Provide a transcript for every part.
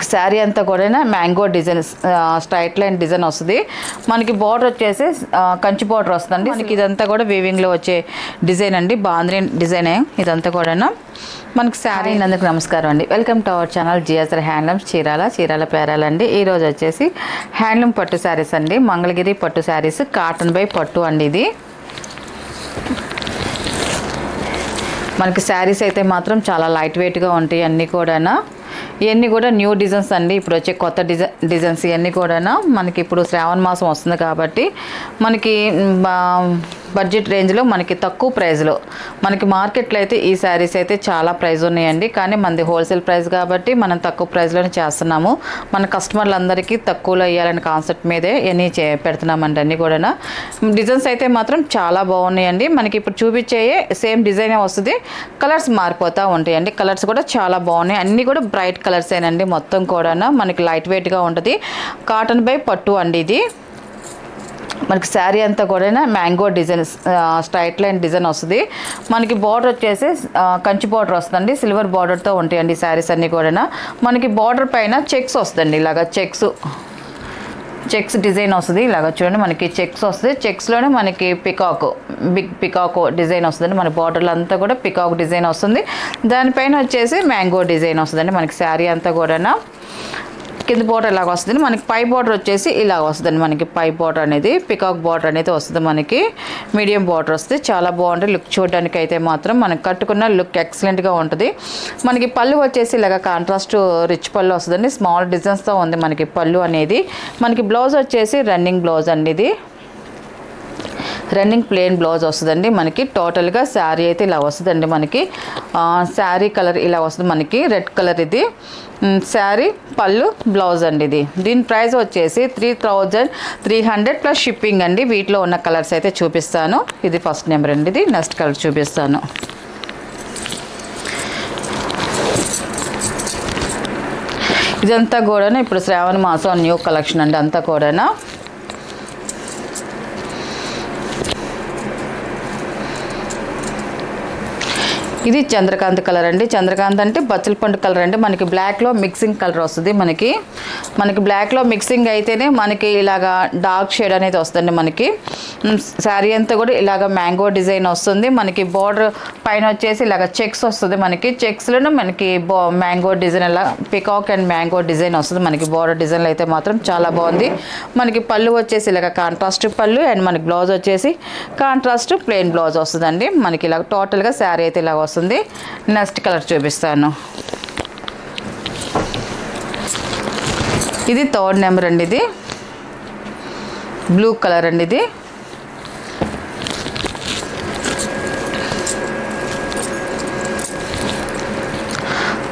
శారీ అంతా కూడా mango design straight line design వస్తుంది. మనకి బార్డర్ వచ్చేసి కంచి బార్డర్ వస్తుందండి. మనకి ఇదంతా కూడా వీవింగ్లో వచ్చే డిజైన్ అండి, బాంద్రీ డిజైన్ ఇదంతా కూడా. మనకి శారీ అందుకు నమస్కారం అండి. Welcome to our channel GSR handlooms Chirala పేరాలండి. ఈరోజు వచ్చేసి హ్యాండ్లూమ్ పట్టు శారీస్ అండి, మంగళగిరి పట్టు శారీస్, కాటన్ బై పట్టు అండి. ఇది మనకి శారీస్ అయితే మాత్రం చాలా లైట్ వెయిట్గా ఉంటాయి. అన్నీ కూడా ఇవన్నీ కూడా న్యూ డిజైన్స్ అండి. ఇప్పుడు వచ్చే కొత్త డిజైన్స్ ఇవన్నీ కూడా మనకి ఇప్పుడు శ్రావణ మాసం వస్తుంది కాబట్టి మనకి బడ్జెట్ రేంజ్లో మనకి తక్కువ ప్రైస్లో మనకి మార్కెట్లో అయితే ఈ శారీస్ అయితే చాలా ప్రైస్ ఉన్నాయండి. కానీ మనది హోల్సేల్ ప్రైస్ కాబట్టి మనం తక్కువ ప్రైస్లోనే చేస్తున్నాము. మన కస్టమర్లందరికీ తక్కువలో ఇవ్వాలనే కాన్సెప్ట్ మీదే ఇవన్నీ పెడుతున్నామండి. అన్నీ కూడా డిజైన్స్ అయితే మాత్రం చాలా బాగున్నాయండి. మనకి ఇప్పుడు చూపించే సేమ్ డిజైనే వస్తుంది, కలర్స్ మారిపోతూ ఉంటాయండి. కలర్స్ కూడా చాలా బాగున్నాయి, అన్నీ కూడా బ్రైట్ కలర్స్ ఏనండి. మొత్తం కూడా మనకి లైట్ వెయిట్గా ఉంటుంది. కాటన్ బై పట్టు అండి. ఇది మనకి శారీ అంతా కూడా mango design straight line design వస్తుంది. మనకి బార్డర్ వచ్చేసి కంచి బార్డర్ వస్తుందండి, సిల్వర్ బార్డర్తో ఉంటాయండి శారీస్ అన్నీ కూడా. మనకి బార్డర్ పైన చెక్స్ వస్తుందండి, ఇలాగా చెక్స్ డిజైన్ వస్తుంది. ఇలాగ చూడండి, మనకి చెక్స్ వస్తుంది. చెక్స్లోనే మనకి బిగ్ పికాక్ డిజైన్ వస్తుందండి. మన బార్డర్లో అంతా కూడా పికాక్ డిజైన్ వస్తుంది. దానిపైన వచ్చేసి మ్యాంగో డిజైన్ వస్తుందండి. మనకి శారీ అంతా కూడా కింద బార్డర్ ఇలాగ వస్తుంది. మనకి పై బార్డర్ వచ్చేసి ఇలాగ వస్తుందండి. మనకి పై బార్డర్ అనేది పికాక్ బార్డర్ అనేది వస్తుంది. మనకి మీడియం బార్డర్ వస్తుంది. చాలా బాగుంటుంది లుక్. చూడడానికి అయితే మాత్రం మనకి కట్టుకున్న లుక్ ఎక్సలెంట్గా ఉంటుంది. మనకి పళ్ళు వచ్చేసి ఇలాగ కాంట్రాస్ట్ రిచ్ పళ్ళు వస్తుందండి. స్మాల్ డిజైన్స్తో ఉంది మనకి పళ్ళు అనేది. మనకి బ్లౌజ్ వచ్చేసి రన్నింగ్ బ్లౌజ్ అండి. ఇది రన్నింగ్ ప్లెయిన్ బ్లౌజ్ వస్తుందండి. మనకి టోటల్గా శారీ అయితే ఇలా వస్తుందండి. మనకి శారీ కలర్ ఇలా వస్తుంది, మనకి రెడ్ కలర్. ఇది శారీ పళ్ళు బ్లౌజ్ అండి. దీని ప్రైస్ వచ్చేసి 3300 ప్లస్ షిప్పింగ్ అండి. వీటిలో ఉన్న కలర్స్ అయితే చూపిస్తాను. ఇది ఫస్ట్ నెంబర్ అండి. ఇది నెక్స్ట్ కలర్ చూపిస్తాను. ఇదంతా కూడా ఇప్పుడు శ్రావణ మాసం న్యూ కలెక్షన్ అండి. అంతా కూడా ఇది చంద్రకాంత్ కలర్ అండి. చంద్రకాంత్ అంటే బచ్చల పండు కలర్ అండి. మనకి బ్లాక్లో మిక్సింగ్ కలర్ వస్తుంది. మనకి బ్లాక్లో మిక్సింగ్ అయితేనే మనకి ఇలాగా డార్క్ షేడ్ అనేది వస్తుంది. మనకి శారీ అంతా కూడా ఇలాగ మ్యాంగో డిజైన్ వస్తుంది. మనకి బార్డర్ పైన వచ్చేసి ఇలాగ చెక్స్ వస్తుంది. మనకి చెక్స్లోనే మనకి మ్యాంగో డిజైన్ ఇలా పికాక్ అండ్ మ్యాంగో డిజైన్ వస్తుంది. మనకి బార్డర్ డిజైన్లో అయితే మాత్రం చాలా బాగుంది. మనకి పళ్ళు వచ్చేసి ఇలాగ కాంట్రాస్ట్ పళ్ళు అండ్ మనకి బ్లౌజ్ వచ్చేసి కాంట్రాస్ట్ ప్లెయిన్ బ్లౌజ్ వస్తుందండి. మనకి ఇలాగ టోటల్గా శారీ అయితే ఇలాగ వస్తుంది. నెక్స్ట్ కలర్ చూపిస్తాను. ఇది థర్డ్ నెంబర్ అండి. ఇది బ్లూ కలర్ అండి. ఇది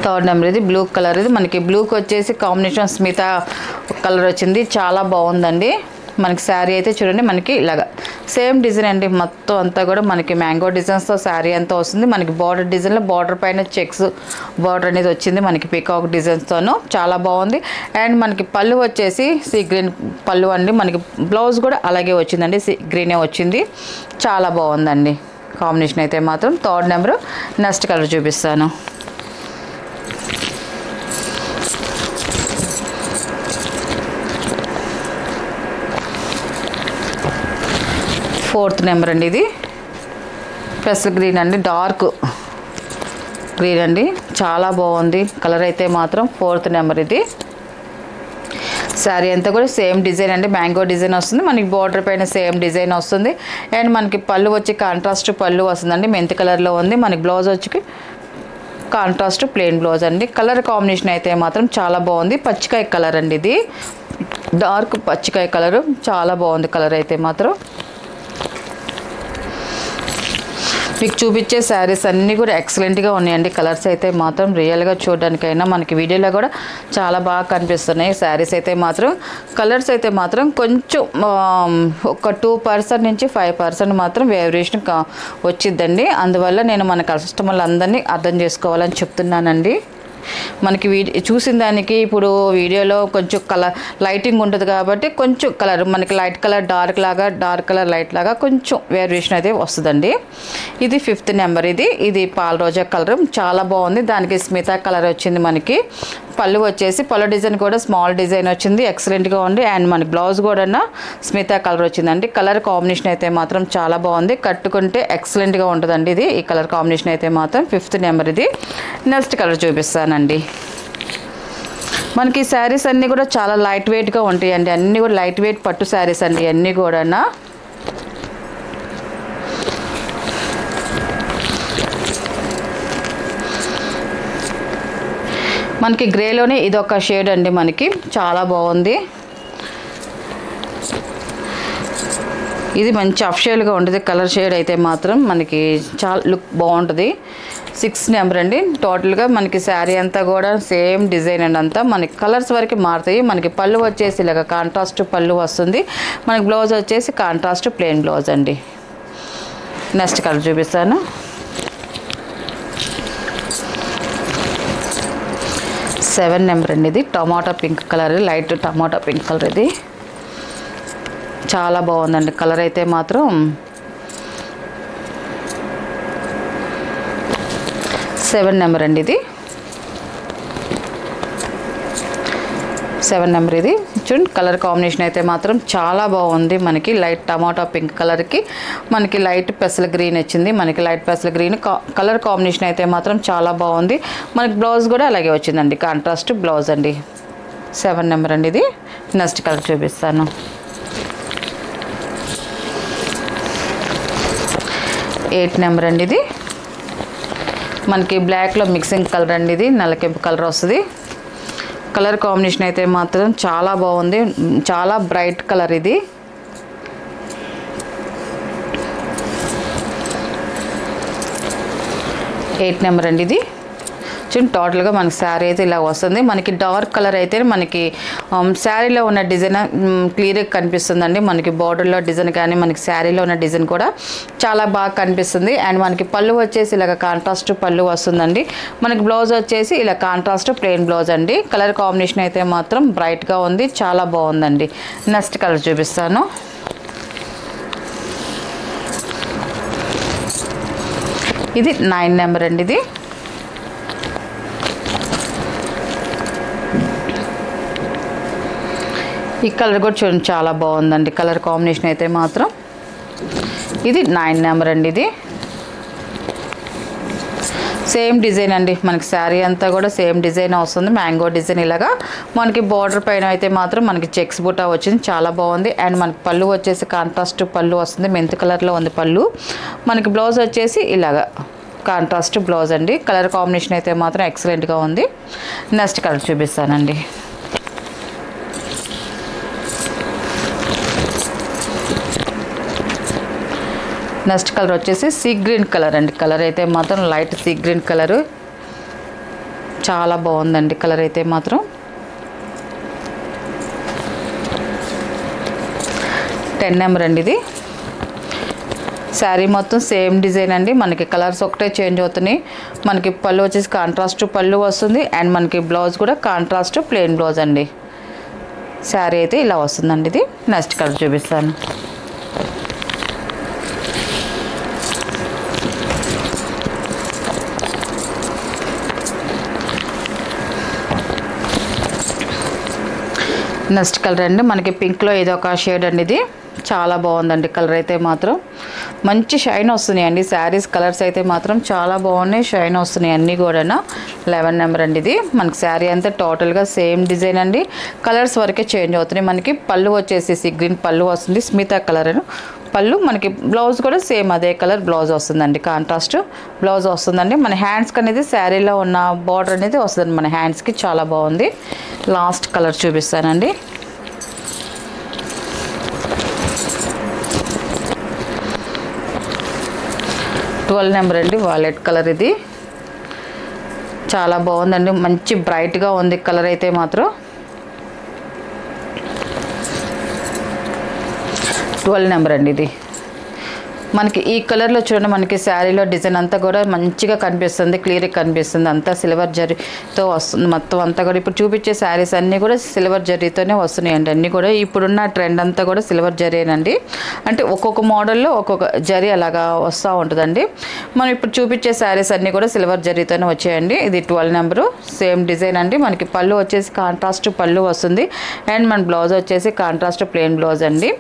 థర్డ్ నెంబర్. ఇది బ్లూ కలర్. ఇది మనకి బ్లూకి వచ్చేసి కాంబినేషన్ స్మితా కలర్ వచ్చింది. చాలా బాగుందండి. మనకి శారీ అయితే చూడండి, మనకి ఇలాగా సేమ్ డిజైన్ అండి. మొత్తం అంతా కూడా మనకి మ్యాంగో డిజైన్స్తో శారీ అంతా వస్తుంది. మనకి బార్డర్ డిజైన్లో బార్డర్ పైన చెక్స్ బార్డర్ అనేది వచ్చింది. మనకి పికాక్ డిజైన్స్తోనూ చాలా బాగుంది. అండ్ మనకి పళ్ళు వచ్చేసి సీ గ్రీన్ పళ్ళు అండి. మనకి బ్లౌజ్ కూడా అలాగే వచ్చిందండి, సీ గ్రీనే వచ్చింది. చాలా బాగుందండి కాంబినేషన్ అయితే మాత్రం. Third number. నెక్స్ట్ కలర్ చూపిస్తాను. ఫోర్త్ నెంబర్ అండి. ఇది పెసల్ గ్రీన్ అండి, డార్క్ గ్రీన్ అండి. చాలా బాగుంది కలర్ అయితే మాత్రం. Fourth number. ఇది శారీ అంతా కూడా సేమ్ డిజైన్ అండి, మ్యాంగో డిజైన్ వస్తుంది. మనకి బార్డర్ పైన సేమ్ డిజైన్ వస్తుంది. అండ్ మనకి పళ్ళు వచ్చి కాంట్రాస్ట్ పళ్ళు వస్తుందండి, మెంతి కలర్లో ఉంది. మనకి బ్లౌజ్ వచ్చి కాంట్రాస్ట్ ప్లెయిన్ బ్లౌజ్ అండి. కలర్ కాంబినేషన్ అయితే మాత్రం చాలా బాగుంది. పచ్చికాయ కలర్ అండి. ఇది డార్క్ పచ్చికాయ కలరు. చాలా బాగుంది కలర్ అయితే మాత్రం. మీకు చూపించే శారీస్ అన్నీ కూడా ఎక్సలెంట్గా ఉన్నాయండి. కలర్స్ అయితే మాత్రం రియల్గా చూడడానికైనా మనకి వీడియోలో కూడా చాలా బాగా కనిపిస్తున్నాయి శారీస్ అయితే మాత్రం. కలర్స్ అయితే మాత్రం కొంచెం ఒక 2% నుంచి 5% మాత్రం వేరియేషన్ వచ్చిద్దండి. అందువల్ల నేను మన కస్టమర్లు అందరినీ అర్థం చేసుకోవాలని చెప్తున్నానండి. మనకి చూసిన దానికి ఇప్పుడు వీడియోలో కొంచెం కలర్ లైటింగ్ ఉంటుంది కాబట్టి కొంచెం కలర్ మనకి లైట్ కలర్ డార్క్ లాగా, డార్క్ కలర్ లైట్ లాగా కొంచెం వేరియేషన్ అయితే వస్తుందండి. ఇది 5th నెంబర్. ఇది పాల రోజా కలర్ చాలా బాగుంది. దానికి స్మితా కలర్ వచ్చింది. మనకి పళ్ళు వచ్చేసి పళ్ళు డిజైన్ కూడా స్మాల్ డిజైన్ వచ్చింది, ఎక్సలెంట్గా ఉంది. అండ్ మనకి బ్లౌజ్ కూడా స్మితా కలర్ వచ్చిందండి. కలర్ కాంబినేషన్ అయితే మాత్రం చాలా బాగుంది, కట్టుకుంటే ఎక్సలెంట్గా ఉంటుందండి. ఇది ఈ కలర్ కాంబినేషన్ అయితే మాత్రం 5th నెంబర్. ఇది నెక్స్ట్ కలర్ చూపిస్తానండి. మనకి శారీస్ అన్నీ కూడా చాలా లైట్ వెయిట్గా ఉంటాయండి. అన్నీ కూడా లైట్ వెయిట్ పట్టు శారీస్ అండి అన్నీ కూడా. మనకి గ్రేలోనే ఇదొక షేడ్ అండి, మనకి చాలా బాగుంది. ఇది మంచి అఫిషియల్గా ఉంటుంది కలర్ షేడ్ అయితే మాత్రం మనకి చాలా లుక్ బాగుంటుంది. 6th నెంబర్ అండి. టోటల్గా మనకి శారీ అంతా కూడా సేమ్ డిజైన్ అండి, అంతా మనకి కలర్స్ వరకు మారుతాయి. మనకి పళ్ళు వచ్చేసి ఇలాగ కాంట్రాస్ట్ పళ్ళు వస్తుంది. మనకి బ్లౌజ్ వచ్చేసి కాంట్రాస్ట్ ప్లెయిన్ బ్లౌజ్ అండి. నెక్స్ట్ కలర్ చూపిస్తాను. 7 నెంబర్ అండి. ఇది టమాటా పింక్ కలర్, లైట్ టమాటా పింక్ కలర్. ఇది చాలా బాగుందండి కలర్ అయితే మాత్రం. 7 నెంబర్ అండి. ఇది 7 నెంబర్. ఇది చూడండి కలర్ కాంబినేషన్ అయితే మాత్రం చాలా బాగుంది. మనకి లైట్ టమాటా పింక్ కలర్కి మనకి లైట్ పెసల గ్రీన్ వచ్చింది. మనకి లైట్ పెసల గ్రీన్ కలర్ కాంబినేషన్ అయితే మాత్రం చాలా బాగుంది. మనకి బ్లౌజ్ కూడా అలాగే వచ్చిందండి, కాంట్రాస్ట్ బ్లౌజ్ అండి. 7 నెంబర్ అండి. ఇది నెక్స్ట్ కలర్ చూపిస్తాను. 8 నెంబర్ అండి. ఇది మనకి బ్లాక్లో మిక్సింగ్ కలర్ అండి. ఇది నల్లకెంపు కలర్ వస్తుంది. కలర్ కాంబినేషన్ అయితే మాత్రం చాలా బాగుంది, చాలా బ్రైట్ కలర్. ఇది 8 నెంబర్ అండి. ఇది చూడండి టోటల్గా మనకి శారీ అయితే ఇలా వస్తుంది. మనకి డార్క్ కలర్ అయితే మనకి శారీలో ఉన్న డిజైన్ క్లియర్గా కనిపిస్తుందండి. మనకి బార్డర్లో డిజైన్ కానీ మనకి శారీలో ఉన్న డిజైన్ కూడా చాలా బాగా కనిపిస్తుంది. అండ్ మనకి పళ్ళు వచ్చేసి ఇలాగ కాంట్రాస్ట్ పళ్ళు వస్తుందండి. మనకి బ్లౌజ్ వచ్చేసి ఇలా కాంట్రాస్ట్ ప్లెయిన్ బ్లౌజ్ అండి. కలర్ కాంబినేషన్ అయితే మాత్రం బ్రైట్గా ఉంది, చాలా బాగుందండి. నెక్స్ట్ కలర్ చూపిస్తాను. ఇది 9 నెంబర్ అండి. ఇది ఈ కలర్ కూడా చూడండి చాలా బాగుందండి కలర్ కాంబినేషన్ అయితే మాత్రం. ఇది 9 నెంబర్ అండి. ఇది సేమ్ డిజైన్ అండి. మనకి శారీ అంతా కూడా సేమ్ డిజైన్ వస్తుంది, మ్యాంగో డిజైన్. ఇలాగా మనకి బార్డర్ పైన అయితే మాత్రం మనకి చెక్స్ బుటా వచ్చింది, చాలా బాగుంది. అండ్ మనకి పళ్ళు వచ్చేసి కాంట్రాస్ట్ పళ్ళు వస్తుంది, మెంతు కలర్లో ఉంది పళ్ళు. మనకి బ్లౌజ్ వచ్చేసి ఇలాగా కాంట్రాస్ట్ బ్లౌజ్ అండి. కలర్ కాంబినేషన్ అయితే మాత్రం ఎక్సలెంట్గా ఉంది. నెక్స్ట్ కలర్ చూపిస్తానండి. నెక్స్ట్ కలర్ వచ్చేసి సీ గ్రీన్ కలర్ అండి. కలర్ అయితే మాత్రం లైట్ సీ గ్రీన్ కలరు, చాలా బాగుందండి కలర్ అయితే మాత్రం. 10 నెంబర్ అండి. ఇది శారీ మొత్తం సేమ్ డిజైన్ అండి. మనకి కలర్స్ ఒకటే చేంజ్ అవుతున్నాయి. మనకి పళ్ళు వచ్చేసి కాంట్రాస్ట్ పళ్ళు వస్తుంది. అండ్ మనకి బ్లౌజ్ కూడా కాంట్రాస్ట్ ప్లెయిన్ బ్లౌజ్ అండి. శారీ అయితే ఇలా వస్తుందండి. ఇది నెక్స్ట్ కలర్ చూపిస్తాను. నెక్స్ట్ కలర్ అండి. మనకి పింక్లో ఇదొక షేడ్ అండి. ఇది చాలా బాగుందండి కలర్ అయితే మాత్రం. మంచి షైన్ వస్తున్నాయి అండి శారీస్. కలర్స్ అయితే మాత్రం చాలా బాగున్నాయి, షైన్ వస్తున్నాయి అన్నీ కూడా. 11 నెంబర్ అండి. ఇది మనకి శారీ అంతా టోటల్గా సేమ్ డిజైన్ అండి. కలర్స్ వరకే చేంజ్ అవుతున్నాయి. మనకి పళ్ళు వచ్చేసి సీ గ్రీన్ పళ్ళు వస్తుంది, స్మితా కలర్ పళ్ళు. మనకి బ్లౌజ్ కూడా సేమ్ అదే కలర్ బ్లౌజ్ వస్తుందండి, కాంట్రాస్ట్ బ్లౌజ్ వస్తుందండి. మన హ్యాండ్స్కి అనేది శారీలో ఉన్న బార్డర్ అనేది వస్తుందండి మన హ్యాండ్స్కి, చాలా బాగుంది. లాస్ట్ కలర్ చూపిస్తానండి. ట్వెల్వ్ నెంబర్ అండి. Wallet colour. ఇది చాలా బాగుందండి, మంచి బ్రైట్గా ఉంది కలర్ అయితే మాత్రం. 12 నెంబర్ అండి. ఇది మనకి ఈ కలర్లో చూడండి, మనకి శారీలో డిజైన్ అంతా కూడా మంచిగా కనిపిస్తుంది, క్లియర్గా కనిపిస్తుంది. అంతా సిల్వర్ జరీతో వస్తుంది మొత్తం అంతా కూడా. ఇప్పుడు చూపించే శారీస్ అన్నీ కూడా సిల్వర్ జరీతోనే వస్తున్నాయండి. అన్నీ కూడా ఇప్పుడున్న ట్రెండ్ అంతా కూడా సిల్వర్ జరీనండి. అంటే ఒక్కొక్క మోడల్లో ఒక్కొక్క జరీ అలాగా వస్తూ ఉంటుందండి. మనం ఇప్పుడు చూపించే శారీస్ అన్నీ కూడా సిల్వర్ జరీతోనే వచ్చాయండి. ఇది 12 నెంబరు, సేమ్ డిజైన్ అండి. మనకి పళ్ళు వచ్చేసి కాంట్రాస్ట్ పళ్ళు వస్తుంది. అండ్ మన బ్లౌజ్ వచ్చేసి కాంట్రాస్ట్ ప్లెయిన్ బ్లౌజ్ అండి.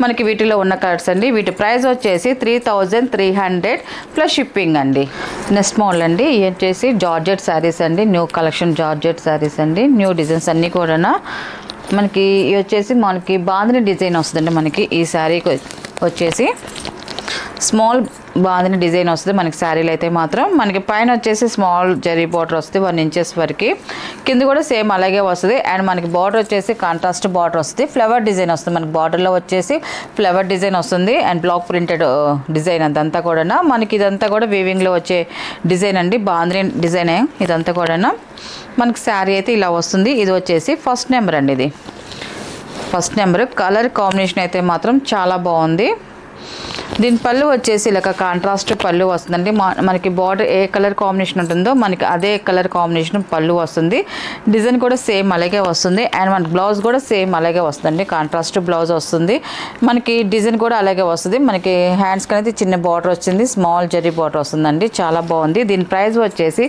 మనకి వీటిలో ఉన్న కలర్స్ అండి. వీటి ప్రైస్ వచ్చేసి 3300 ప్లస్ షిప్పింగ్ అండి. నెక్స్ట్ మోడల్ అండి, ఇది వచ్చేసి జార్జెట్ శారీస్ అండి. న్యూ కలెక్షన్ జార్జెట్ శారీస్ అండి. న్యూ డిజైన్స్ అన్నీ కూడా మనకి ఇది వచ్చేసి మనకి బాందిని డిజైన్ వస్తుందండి. మనకి ఈ శారీకి వచ్చేసి స్మాల్ బాందిని డిజైన్ వస్తుంది మనకి శారీలో అయితే మాత్రం. మనకి పైన వచ్చేసి స్మాల్ జరీ బార్డర్ వస్తుంది 1 ఇంచెస్ వరకు. కింద కూడా సేమ్ అలాగే వస్తుంది. అండ్ మనకి బార్డర్ వచ్చేసి కాంట్రాస్ట్ బార్డర్ వస్తుంది. ఫ్లవర్ డిజైన్ వస్తుంది మనకి బార్డర్లో వచ్చేసి ఫ్లవర్ డిజైన్ వస్తుంది. అండ్ బ్లాక్ ప్రింటెడ్ డిజైన్ అదంతా కూడా మనకి ఇదంతా కూడా వీవింగ్లో వచ్చే డిజైన్ అండి. బాందిని డిజైన్ ఇదంతా కూడా మనకి శారీ అయితే ఇలా వస్తుంది. ఇది వచ్చేసి ఫస్ట్ నెంబర్ అండి. ఇది ఫస్ట్ నెంబర్. కలర్ కాంబినేషన్ అయితే మాత్రం చాలా బాగుంది. దీని పళ్ళు వచ్చేసి ఇలా కాంట్రాస్ట్ పళ్ళు వస్తుందండి. మనకి బార్డర్ ఏ కలర్ కాంబినేషన్ ఉంటుందో మనకి అదే కలర్ కాంబినేషన్ పళ్ళు వస్తుంది. డిజైన్ కూడా సేమ్ అలాగే వస్తుంది. అండ్ మన బ్లౌజ్ కూడా సేమ్ అలాగే వస్తుందండి. కాంట్రాస్ట్ బ్లౌజ్ వస్తుంది. మనకి డిజైన్ కూడా అలాగే వస్తుంది. మనకి హ్యాండ్స్కి అనేది చిన్న బార్డర్ వచ్చింది, స్మాల్ జరీ బార్డర్ వస్తుందండి. చాలా బాగుంది. దీని ప్రైస్ వచ్చేసి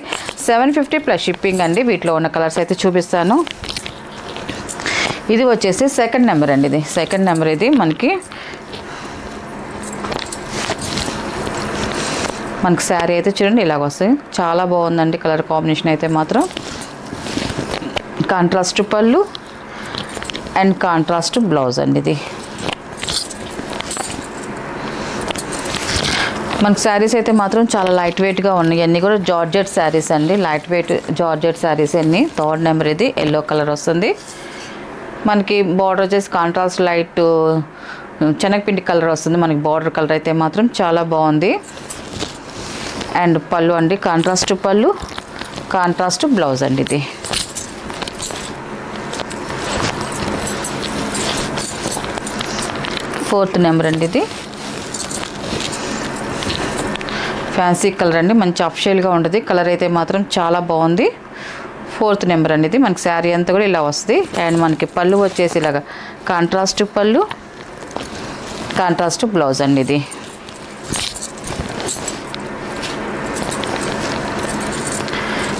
750 ప్లస్ షిప్పింగ్ అండి. వీటిలో ఉన్న కలర్స్ అయితే చూపిస్తాను. ఇది వచ్చేసి సెకండ్ నెంబర్ అండి. ఇది సెకండ్ నెంబర్. ఇది మనకి శారీ అయితే చూడండి ఇలాగ వస్తుంది. చాలా బాగుందండి కలర్ కాంబినేషన్ అయితే మాత్రం. కాంట్రాస్ట్ పళ్ళు అండ్ కాంట్రాస్ట్ బ్లౌజ్ అండి. ఇది మనకి శారీస్ అయితే మాత్రం చాలా లైట్ వెయిట్గా ఉన్నాయి. అన్నీ కూడా జార్జెట్ శారీస్ అండి. లైట్ వెయిట్ జార్జెట్ శారీస్ అన్నీ. Third number. ఇది ఎల్లో కలర్ వస్తుంది. మనకి బార్డర్ వచ్చేసి కాంట్రాస్ట్ లైట్ శనగపిండి కలర్ వస్తుంది. మనకి బార్డర్ కలర్ అయితే మాత్రం చాలా బాగుంది. అండ్ పళ్ళు అండి కాంట్రాస్ట్ పళ్ళు, కాంట్రాస్ట్ బ్లౌజ్ అండి. ఇది ఫోర్త్ నెంబర్ అండి. ఇది ఫ్యాన్సీ కలర్ అండి. మంచి అఫిషియల్గా ఉంటుంది. కలర్ అయితే మాత్రం చాలా బాగుంది. ఫోర్త్ నెంబర్ అండి. ఇది మనకి శారీ అంతా కూడా ఇలా వస్తుంది. అండ్ మనకి పళ్ళు వచ్చేసి ఇలాగా కాంట్రాస్ట్ పళ్ళు, కాంట్రాస్ట్ బ్లౌజ్ అండి. ఇది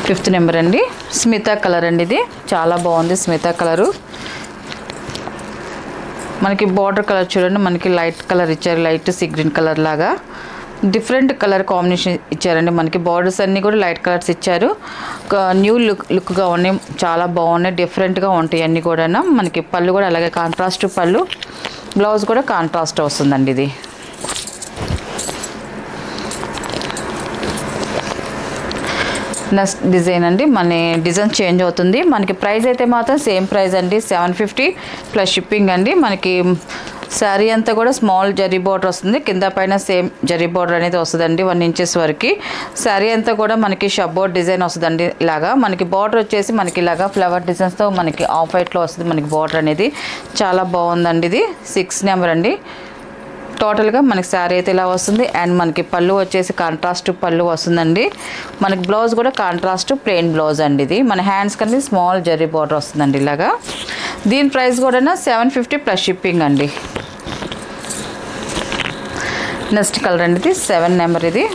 ఫిఫ్త్ నెంబర్ అండి. స్మితా కలర్ అండి. ఇది చాలా బాగుంది స్మితా కలరు. మనకి బార్డర్ కలర్ చూడండి, మనకి లైట్ కలర్ ఇచ్చారు, లైట్ సీ గ్రీన్ కలర్ లాగా డిఫరెంట్ కలర్ కాంబినేషన్ ఇచ్చారండి. మనకి బార్డర్స్ అన్నీ కూడా లైట్ కలర్స్ ఇచ్చారు. న్యూ లుక్గా ఉన్నాయి, చాలా బాగున్నాయి, డిఫరెంట్గా ఉంటాయి అన్నీ కూడా. మనకి పళ్ళు కూడా అలాగే కాంట్రాస్ట్ పళ్ళు, బ్లౌజ్ కూడా కాంట్రాస్ట్ వస్తుందండి. ఇది నెక్స్ట్ డిజైన్ అండి. మన డిజైన్ చేంజ్ అవుతుంది. మనకి ప్రైస్ అయితే మాత్రం సేమ్ ప్రైస్ అండి, 750 ప్లస్ షిప్పింగ్ అండి. మనకి శారీ అంతా కూడా స్మాల్ జరీ బార్డర్ వస్తుంది. కింద పైన సేమ్ జరీ బార్డర్ అనేది వస్తుందండి 1 ఇంచెస్ వరకు. శారీ అంతా కూడా మనకి షబ్బోర్డ్ డిజైన్ వస్తుందండి. ఇలాగా మనకి బార్డర్ వచ్చేసి మనకి ఇలాగా ఫ్లవర్ డిజైన్స్తో మనకి ఆఫ్ వైట్లో వస్తుంది మనకి బార్డర్ అనేది. చాలా బాగుందండి. ఇది 6 నెంబర్ అండి. టోటల్గా మనకి శారీ అయితే ఇలా వస్తుంది. అండ్ మనకి పళ్ళు వచ్చేసి కాంట్రాస్ట్ పళ్ళు వస్తుందండి. మనకి బ్లౌజ్ కూడా కాంట్రాస్ట్ ప్లెయిన్ బ్లౌజ్ అండి. ఇది మన హ్యాండ్స్ కన్నా స్మాల్ జరీ బార్డర్ వస్తుందండి ఇలాగా. దీని ప్రైస్ కూడా 750 ప్లస్ షిప్పింగ్ అండి. నెక్స్ట్ కలర్ అండి. ఇది 7 నెంబర్. ఇది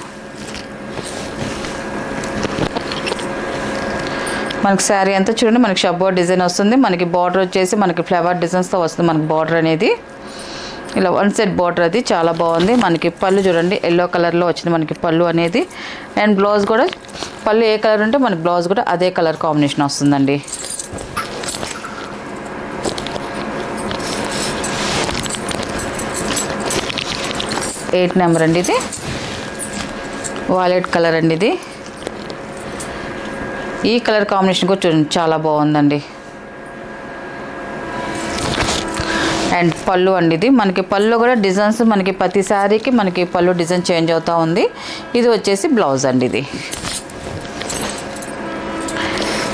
మనకి శారీ అంతా చూడండి మనకి షబ్బోర్డ్ డిజైన్ వస్తుంది. మనకి బార్డర్ వచ్చేసి మనకి ఫ్లవర్ డిజైన్స్తో వస్తుంది మనకి బార్డర్ అనేది. ఇలా 1 సెట్ బార్డర్ అది చాలా బాగుంది. మనకి పళ్ళు చూడండి ఎల్లో కలర్లో వచ్చింది మనకి పళ్ళు అనేది. అండ్ బ్లౌజ్ కూడా పళ్ళు ఏ కలర్ ఉంటే మనకి బ్లౌజ్ కూడా అదే కలర్ కాంబినేషన్ వస్తుందండి. ఎయిట్ నెంబర్ అండి. ఇది వాలెట్ కలర్ అండి. ఇది ఈ కలర్ కాంబినేషన్ కూడా చూడండి చాలా బాగుందండి. అండ్ పళ్ళు అండి. ఇది మనకి పళ్ళు కూడా డిజైన్స్ మనకి ప్రతి శారీకి మనకి పళ్ళు డిజైన్ చేంజ్ అవుతూ ఉంది. ఇది వచ్చేసి బ్లౌజ్ అండి. ఇది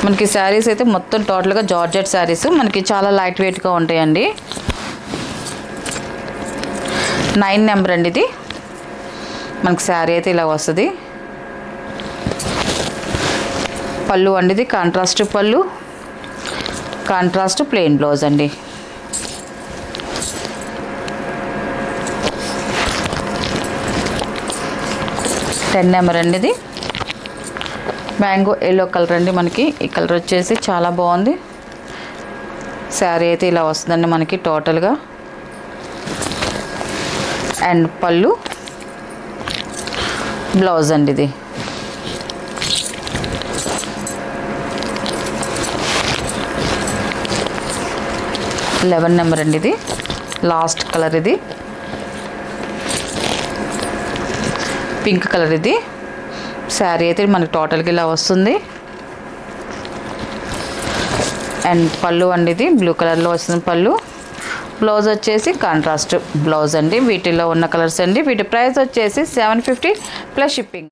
మనకి శారీస్ అయితే మొత్తం టోటల్గా జార్జెట్ శారీస్ మనకి చాలా లైట్ వెయిట్గా ఉంటాయండి. 9 నెంబర్ అండి. ఇది మనకి శారీ అయితే ఇలా వస్తుంది. పళ్ళు అండి ఇది కాంట్రాస్ట్ పళ్ళు, కాంట్రాస్ట్ ప్లెయిన్ బ్లౌజ్ అండి. నెంబర్ అండి ఇది. మ్యాంగో ఎల్లో కలర్ అండి. మనకి ఈ కలర్ వచ్చేసి చాలా బాగుంది. శారీ అయితే ఇలా వస్తుందండి మనకి టోటల్గా. అండ్ పళ్ళు, బ్లౌజ్ అండి ఇది. నెంబర్ అండి ఇది. లాస్ట్ కలర్ ఇది పింక్ కలర్ ఇది. శారీ అయితే మనకి టోటల్గా ఇలా వస్తుంది. అండ్ పళ్ళు అండి ఇది బ్లూ కలర్లో వస్తుంది పళ్ళు. బ్లౌజ్ వచ్చేసి కాంట్రాస్ట్ బ్లౌజ్ అండి. వీటిలో ఉన్న కలర్స్ అండి. వీటి ప్రైస్ వచ్చేసి 750 ప్లస్ షిప్పింగ్.